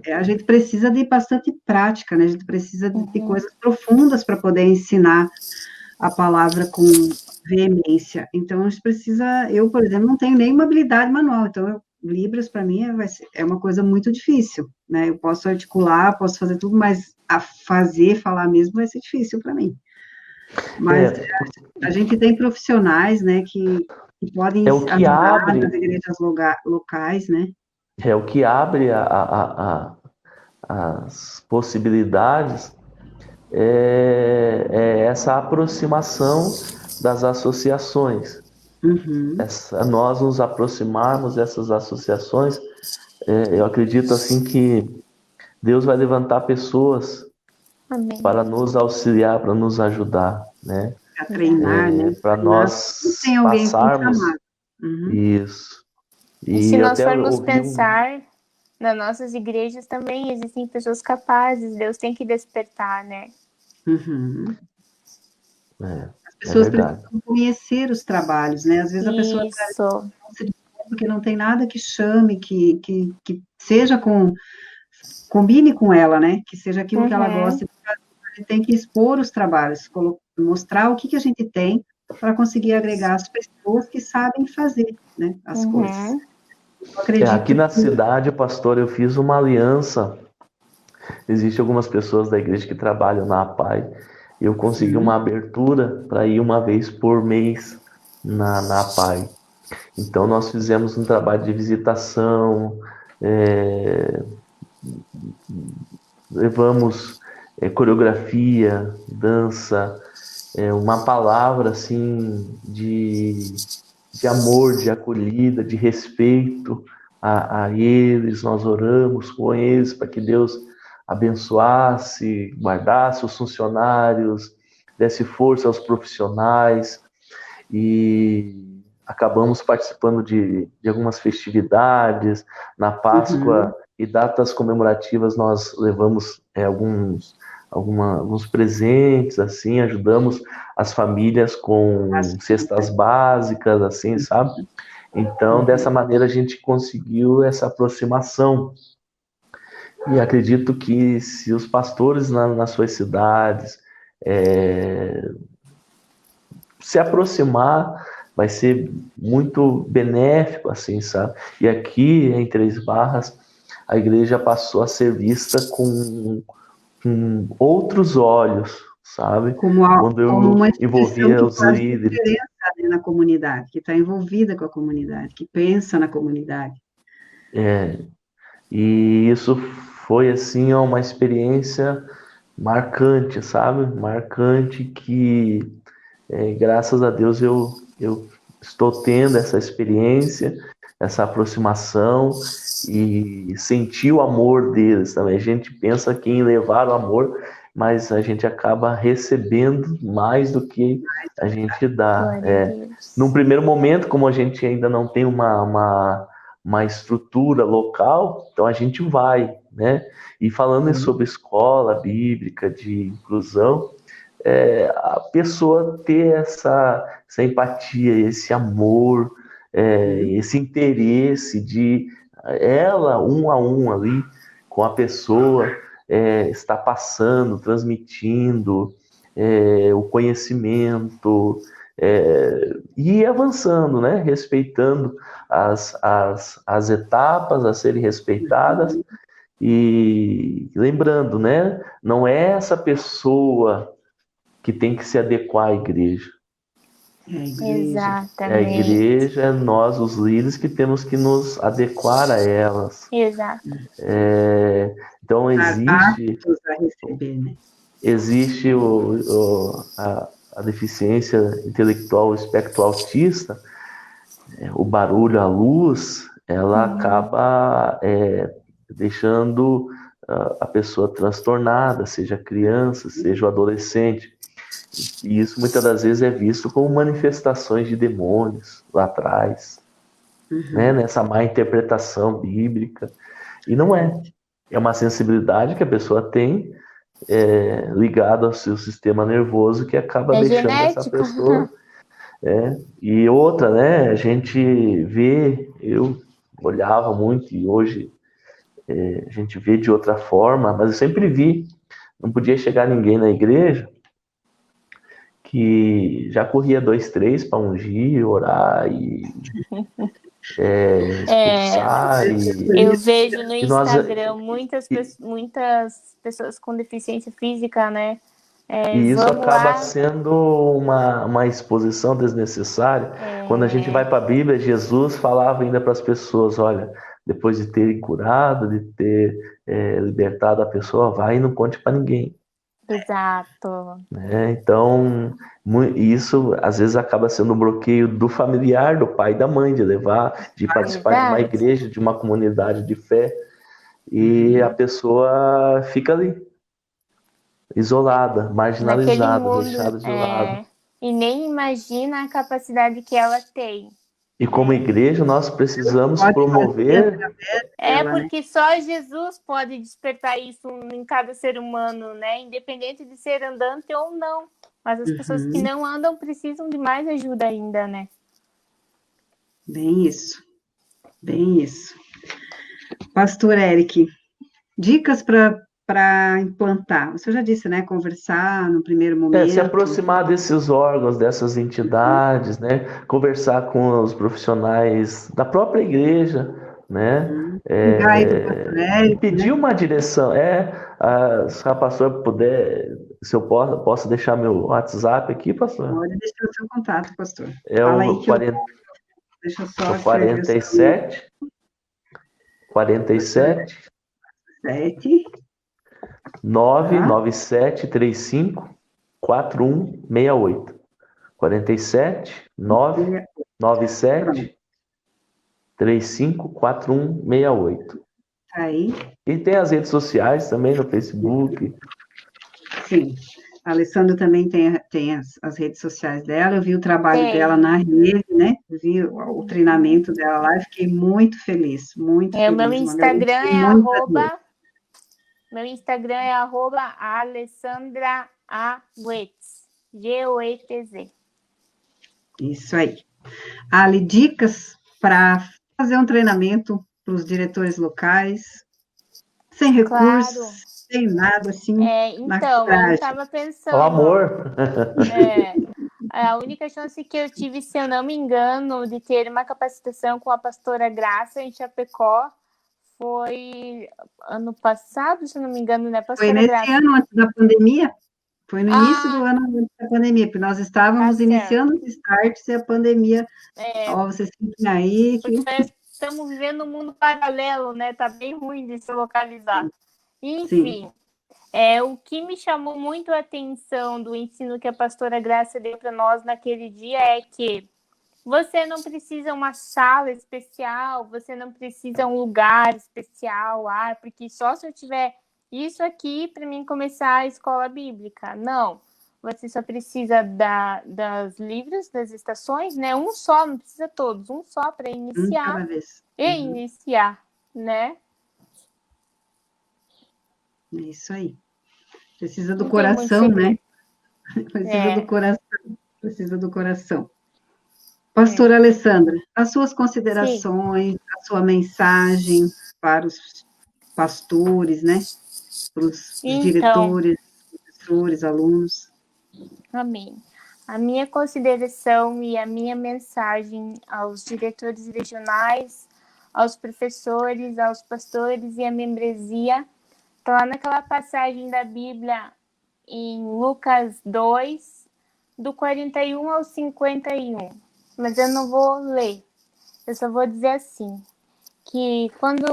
a gente precisa de bastante prática, né? A gente precisa de coisas profundas para poder ensinar a palavra com veemência. Então, a gente precisa... Eu, por exemplo, não tenho nenhuma habilidade manual, então Libras, para mim, é uma coisa muito difícil, né? Eu posso articular, posso fazer tudo, mas falar mesmo vai ser difícil para mim. Mas a gente tem profissionais, né, que podem ajudar nas igrejas locais, né? É o que abre as possibilidades é essa aproximação das associações. Uhum. Nós nos aproximarmos dessas associações, eu acredito assim que Deus vai levantar pessoas Amém. para nos auxiliar, para nos ajudar, né? Para treinar, né? Para Treinar. Tem nós alguém com passarmos chamado. Uhum. isso. E se E eu nós até formos ouvi pensar, nas nossas igrejas também existem pessoas capazes, Deus tem que despertar, né? Uhum. É, As é pessoas verdade. precisam conhecer os trabalhos, né? Às vezes a pessoa Isso, não se dispõe porque não tem nada que chame, que seja combine com ela, né? Que seja aquilo que ela uhum, gosta de fazer. A gente tem que expor os trabalhos, mostrar o que a gente tem para conseguir agregar as pessoas que sabem fazer, né? As coisas. uhum, Eu Aqui acredito na que cidade, pastor, eu fiz uma aliança. Existem algumas pessoas da igreja que trabalham na APAI. E eu consegui uma abertura para ir uma vez por mês na APAI. Então, nós fizemos um trabalho de visitação, levamos coreografia, dança, uma palavra assim de amor, de acolhida, de respeito a eles. Nós oramos com eles para que Deus abençoasse, guardasse os funcionários, desse força aos profissionais, e acabamos participando de algumas festividades. Na uhum, Páscoa e datas comemorativas nós levamos alguns presentes, assim, ajudamos as famílias com cestas básicas, assim, sabe? Então, dessa uhum, maneira a gente conseguiu essa aproximação. E acredito que se os pastores nas suas cidades se aproximar, vai ser muito benéfico, assim, sabe? E aqui em Três Barras, a igreja passou a ser vista com outros olhos, sabe? Quando como eu uma instituição envolvia que os faz líderes. diferença, né, na comunidade, que está envolvida com a comunidade, que pensa na comunidade. E isso foi, assim, uma experiência marcante, sabe? Marcante que, graças a Deus, eu estou tendo essa experiência, essa aproximação e sentir o amor deles também. A gente pensa que em levar o amor, mas a gente acaba recebendo mais do que a gente dá. glória a Deus. Num primeiro momento, como a gente ainda não tem uma estrutura local, então a gente vai, né? E falando sobre escola bíblica de inclusão, a pessoa ter essa empatia, esse amor, esse interesse de ela, um a um ali, com a pessoa, estar passando, transmitindo o conhecimento, e ir avançando, né? Respeitando as etapas a serem respeitadas, e lembrando, né? Não é essa pessoa que tem que se adequar à igreja. É a igreja. É a Exatamente, igreja, nós, os líderes, que temos que nos adequar a elas. exato. Então, Estar aptos a receber, né? existe a deficiência intelectual, o espectro autista, o barulho, a luz, ela Uhum. acaba deixando a pessoa transtornada, seja a criança, seja o adolescente. E isso muitas das vezes é visto como manifestações de demônios lá atrás, né? Nessa má interpretação bíblica. E não é. É uma sensibilidade que a pessoa tem ligada ao seu sistema nervoso, que acaba É deixando essa genético. pessoa. E outra, né? A gente vê, eu olhava muito e hoje a gente vê de outra forma, mas eu sempre vi, não podia chegar ninguém na igreja que já corria 2, 3 para ungir, orar e É, expulsar. eu vejo no E nós, Instagram muitas pessoas com deficiência física, né? e isso Vamos acaba lá. sendo uma exposição desnecessária. Quando a gente É, vai para a Bíblia, Jesus falava ainda para as pessoas: olha, depois de terem curado, de ter libertado a pessoa, vai e não conte para ninguém. Exato. né? Então, isso às vezes acaba sendo um bloqueio do familiar, do pai e da mãe, de levar, de participar de uma Verdade. igreja, de uma comunidade de fé, e a pessoa fica ali, isolada, Naquele marginalizada, mundo, deixada de lado. e nem imagina a capacidade que ela tem, E como né? igreja, nós precisamos Pode fazer promover. através É dela, né? porque só Jesus pode despertar isso em cada ser humano, né? Independente de ser andante ou não. Mas as pessoas que não andam precisam de mais ajuda ainda, né? Bem isso, bem isso. Pastor Eric, dicas para implantar. Você já disse, né? Conversar no primeiro Se momento. aproximar desses órgãos, dessas entidades, né? Conversar com os profissionais da própria igreja, né? Ligar aí para o pastor E Eric, pedir né? uma direção. Se a pastora puder, se eu posso deixar meu WhatsApp aqui, pastor? Pode deixar o seu contato, pastor. É Fala aí o que eu 40, deixa eu é só o escrever o seu número. 47 7, tá? 99735 4168. 47 Pronto, 997 354168. tá aí. E tem as redes sociais também no Facebook. Sim. A Alessandra também tem as redes sociais dela. Eu vi o trabalho dela Tem. na rede, né? Eu vi o treinamento dela lá e fiquei muito feliz, muito O meu feliz. Uma garota Instagram que é muito admiro. Alessandra A. Goetz. Goetz. Isso aí. Ali, dicas para fazer um treinamento para os diretores locais, sem Claro. recursos, sem nada, assim, na Então, eu coragem. estava É o pensando, ó, amor. a única chance que eu tive, se eu não me engano, de ter uma capacitação com a pastora Graça em Chapecó foi ano passado, se eu não me engano, né, Foi pastora nesse Graça? ano, antes da pandemia, foi no início do Ah, ano antes da pandemia, porque nós tá estávamos certo. iniciando os starts e a pandemia, ó, vocês sentem aí Porque que... nós estamos vivendo um mundo paralelo, né? Tá bem ruim de se localizar. Sim, Enfim, o que me chamou muito a atenção do ensino que a pastora Graça deu para nós naquele dia é que você não precisa uma sala especial, você não precisa um lugar especial, porque só se eu tiver isso aqui para mim começar a escola bíblica. Não. Você só precisa das livros, das estações, né? Um só, não precisa todos, um só para cada iniciar vez. iniciar, né? É isso aí. Precisa do Não tem muito coração, né? segredo. Precisa do coração, precisa do coração. É. Pastora Alessandra, as suas Sim. considerações, a sua mensagem para os pastores, né? Para os Então, diretores, professores, alunos. amém. A minha consideração e a minha mensagem aos diretores regionais, aos professores, aos pastores e à membresia está lá naquela passagem da Bíblia em Lucas 2, do 41 ao 51. Mas eu não vou ler. Eu só vou dizer assim, que quando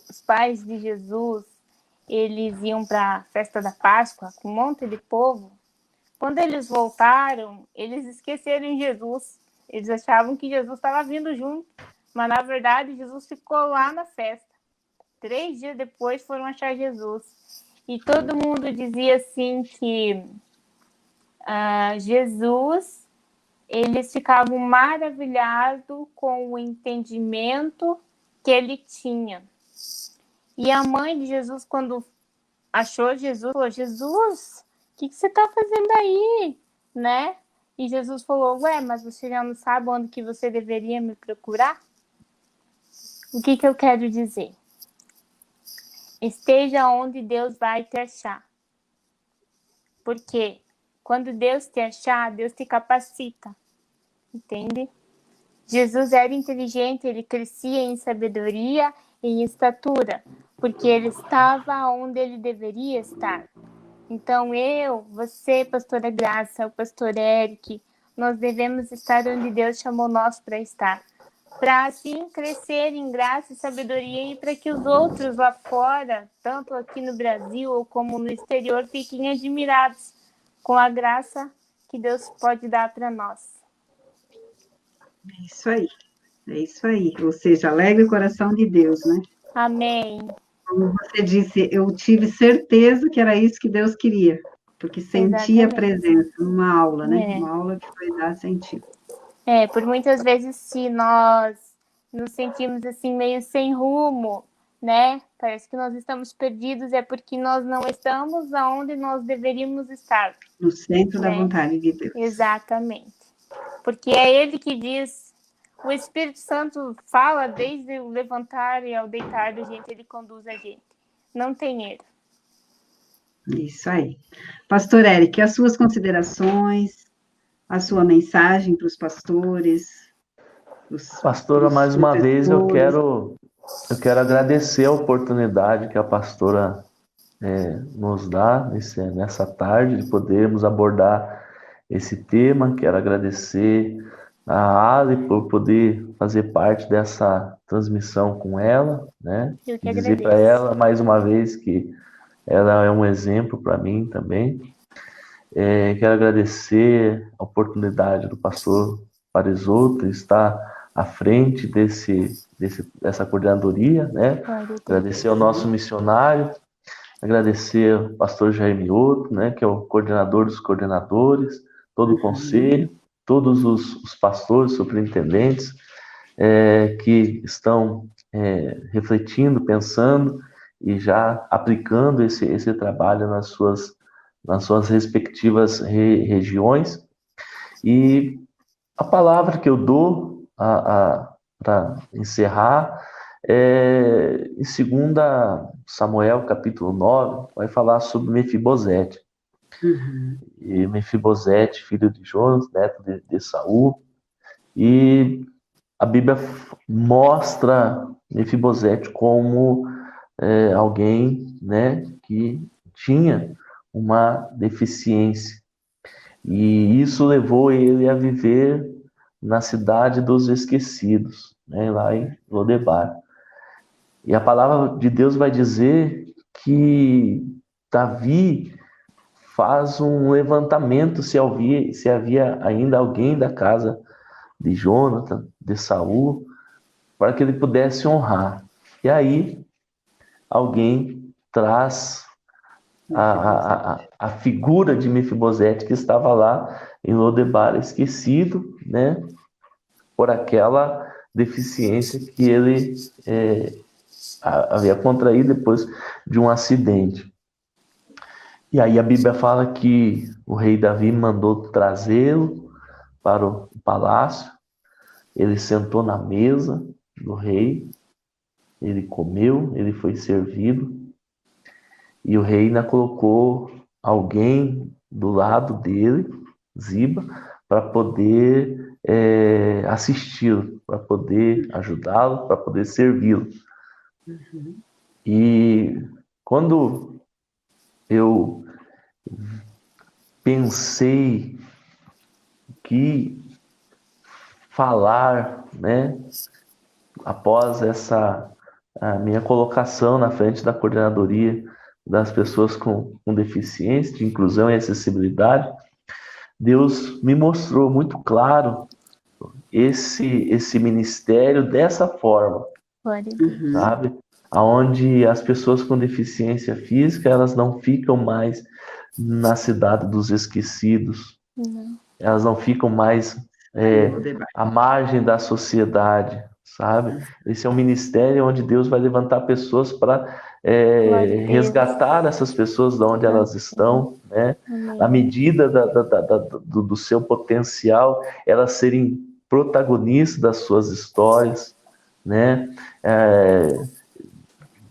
os pais de Jesus eles iam para a festa da Páscoa com um monte de povo, quando eles voltaram, eles esqueceram Jesus. Eles achavam que Jesus estava vindo junto, mas na verdade Jesus ficou lá na festa. 3 dias depois foram achar Jesus. E todo mundo dizia assim que Jesus, eles ficavam maravilhados com o entendimento que ele tinha. E a mãe de Jesus, quando achou Jesus, falou: Jesus, o que você está fazendo aí? Né? E Jesus falou: ué, mas você já não sabe onde que você deveria me procurar? O que eu quero dizer? Esteja onde Deus vai te achar. Porque quando Deus te achar, Deus te capacita. Entende? Jesus era inteligente, ele crescia em sabedoria e em estatura, porque ele estava onde ele deveria estar. Então eu, você, pastora Graça, o pastor Eric, nós devemos estar onde Deus chamou nós para estar. para assim crescer em graça e sabedoria e para que os outros lá fora, tanto aqui no Brasil ou como no exterior, fiquem admirados com a graça que Deus pode dar para nós. É isso aí. É isso aí. Ou seja, alegre o coração de Deus, né? Amém. Como você disse, eu tive certeza que era isso que Deus queria, porque sentia a Exatamente. presença numa aula, né? É. Uma aula que foi dar sentido. Por muitas vezes, se nós nos sentimos assim meio sem rumo, né? Parece que nós estamos perdidos, é porque nós não estamos aonde nós deveríamos estar. No centro da né? vontade de Deus. Exatamente. Porque é Ele que diz, o Espírito Santo fala desde o levantar e ao deitar da gente, Ele conduz a gente. Não tem erro. Isso aí. Pastor Eric, as suas considerações, a sua mensagem para os pastores, Pastora, mais uma vez eu quero agradecer a oportunidade que a pastora nos dá nessa tarde de podermos abordar esse tema. Quero agradecer a Ali por poder fazer parte dessa transmissão com ela, né? Eu que Dizer agradeço. para ela mais uma vez que ela é um exemplo para mim também. Quero agradecer a oportunidade do pastor Parisotto estar à frente dessa coordenadoria, né? Agradecer ao nosso missionário, agradecer ao pastor Jair Mioto, né, que é o coordenador dos coordenadores, todo o conselho, todos os pastores, superintendentes, que estão refletindo, pensando e já aplicando esse trabalho nas suas respectivas regiões. E a palavra que eu dou para encerrar em 2 Samuel, capítulo 9, vai falar sobre Mefibosete. E Mefibosete, filho de Jonas, neto de Saul. E a Bíblia mostra Mefibosete como alguém, né, que tinha uma deficiência. E isso levou ele a viver na cidade dos esquecidos, né, lá em Lodebar. E a palavra de Deus vai dizer que Davi faz um levantamento se havia ainda alguém da casa de Jonathan, de Saul, para que ele pudesse honrar. E aí alguém traz a figura de Mefibosete, que estava lá em Lodebar, esquecido, né, por aquela deficiência que ele havia contraído depois de um acidente. E aí a Bíblia fala que o rei Davi mandou trazê-lo para o palácio. Ele sentou na mesa do rei, ele comeu, ele foi servido, e o rei ainda colocou alguém do lado dele, Ziba, para poder assisti-lo, para poder ajudá-lo, para poder servi-lo. E quando eu pensei que falar, né, após a minha colocação na frente da coordenadoria das pessoas com deficiência, de inclusão e acessibilidade, Deus me mostrou muito claro esse ministério dessa forma, sabe? Onde as pessoas com deficiência física, elas não ficam mais na cidade dos esquecidos, elas não ficam mais à margem da sociedade, sabe? Esse é um ministério onde Deus vai levantar pessoas para resgatar essas pessoas de onde elas estão, né? Na medida do seu potencial, elas serem protagonistas das suas histórias, né?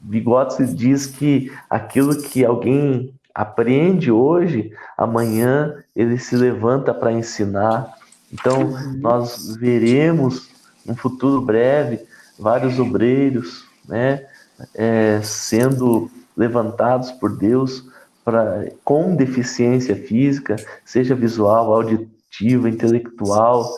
Vygotsky diz que aquilo que alguém aprende hoje, amanhã ele se levanta para ensinar. Então, nós veremos no futuro breve vários obreiros, né, sendo levantados por Deus com deficiência física, seja visual, auditiva, intelectual,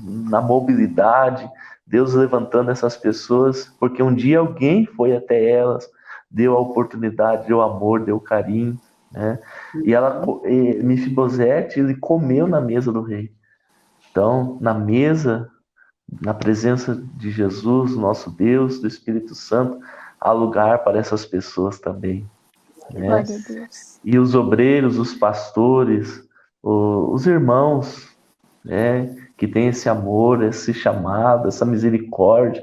na mobilidade, Deus levantando essas pessoas, porque um dia alguém foi até elas, deu a oportunidade, deu amor, deu carinho, né? E Mefibosete, ele comeu na mesa do rei. Então, na mesa, na presença de Jesus, nosso Deus, do Espírito Santo, há lugar para essas pessoas também, né? Glória a Deus. E os obreiros, os pastores, os irmãos, né, que tem esse amor, esse chamado, essa misericórdia.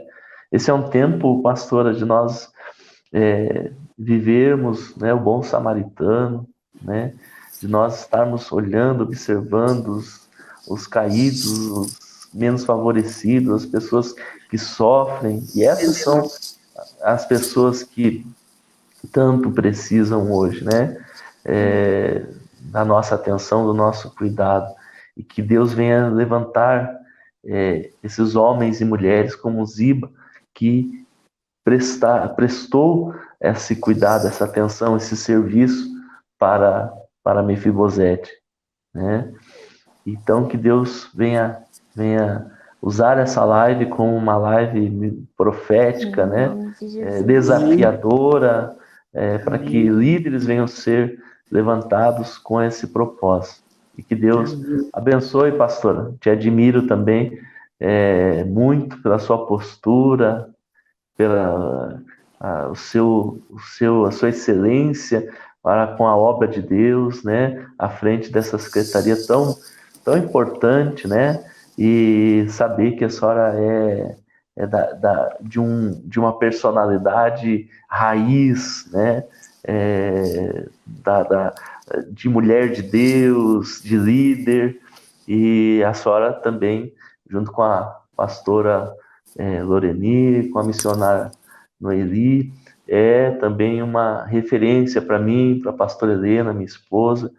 Esse é um tempo, pastora, de nós vivermos, né, o bom samaritano, né, de nós estarmos olhando, observando os caídos, os menos favorecidos, as pessoas que sofrem. E essas são as pessoas que tanto precisam hoje, né, da nossa atenção, do nosso cuidado. E que Deus venha levantar esses homens e mulheres como Ziba, que prestou esse cuidado, essa atenção, esse serviço para Mefibosete, né? Então que Deus venha usar essa live como uma live profética, né? Desafiadora, para que líderes venham ser levantados com esse propósito. E que Deus abençoe, pastora. Te admiro também muito pela sua postura, pela a sua excelência para com a obra de Deus, né? À frente dessa secretaria tão importante, né? E saber que a senhora de uma personalidade raiz, né? De mulher de Deus, de líder, e a senhora também, junto com a pastora Loreni, com a missionária Noeli, é também uma referência para mim, para a pastora Helena, minha esposa.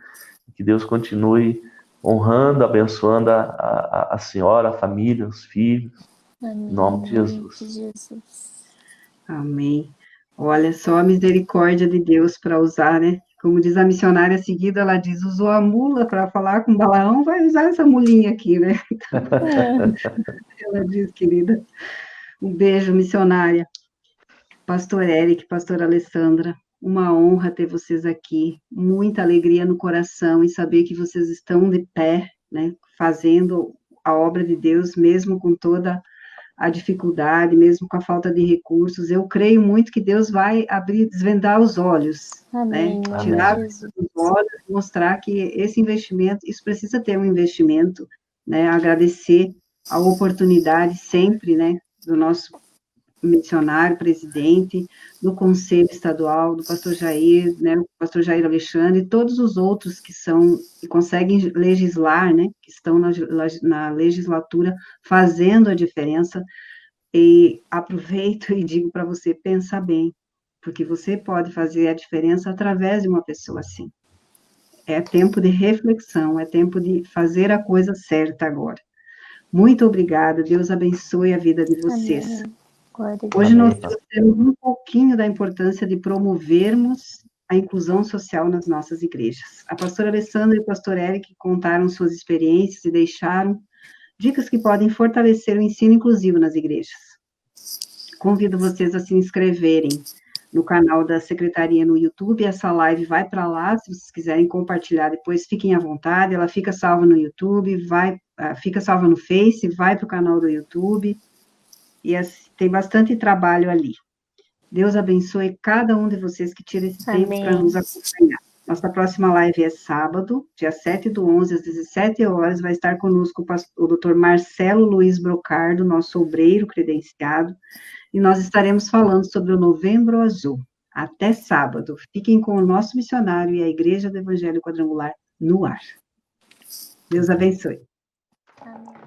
Que Deus continue honrando, abençoando a senhora, a família, os filhos. Amém. Em nome de Jesus. Amém. Olha só a misericórdia de Deus para usar, né? Como diz a missionária seguida, ela diz, usou a mula para falar com Balaão, vai usar essa mulinha aqui, né? Ela diz, querida. Um beijo, missionária. Pastor Eric, pastora Alessandra, uma honra ter vocês aqui, muita alegria no coração e saber que vocês estão de pé, né, fazendo a obra de Deus, mesmo com toda a dificuldade, mesmo com a falta de recursos. Eu creio muito que Deus vai desvendar os olhos, Amém, né, tirar os olhos e mostrar que esse investimento, isso precisa ter um investimento, né, agradecer a oportunidade sempre, né, do nosso missionário, presidente, do Conselho Estadual, do pastor Jair, né, o pastor Jair Alexandre, e todos os outros que conseguem legislar, né, que estão na legislatura, fazendo a diferença, e aproveito e digo para você, pensa bem, porque você pode fazer a diferença através de uma pessoa assim. É tempo de reflexão, é tempo de fazer a coisa certa agora. Muito obrigada, Deus abençoe a vida de vocês. Amém. Hoje nós temos um pouquinho da importância de promovermos a inclusão social nas nossas igrejas. A pastora Alessandra e o pastor Eric contaram suas experiências e deixaram dicas que podem fortalecer o ensino inclusivo nas igrejas. Convido vocês a se inscreverem no canal da Secretaria no YouTube, essa live vai para lá, se vocês quiserem compartilhar depois, fiquem à vontade, ela fica salva no YouTube, fica salva no Face, vai para o canal do YouTube, e tem bastante trabalho ali. Deus abençoe cada um de vocês que tira esse tempo para nos acompanhar. Nossa próxima live é sábado, dia 7/11, às 17 horas, vai estar conosco o Dr. Marcelo Luiz Brocardo, nosso obreiro credenciado, e nós estaremos falando sobre o Novembro Azul. Até sábado. Fiquem com o nosso missionário e a Igreja do Evangelho Quadrangular no ar. Deus abençoe. Amém.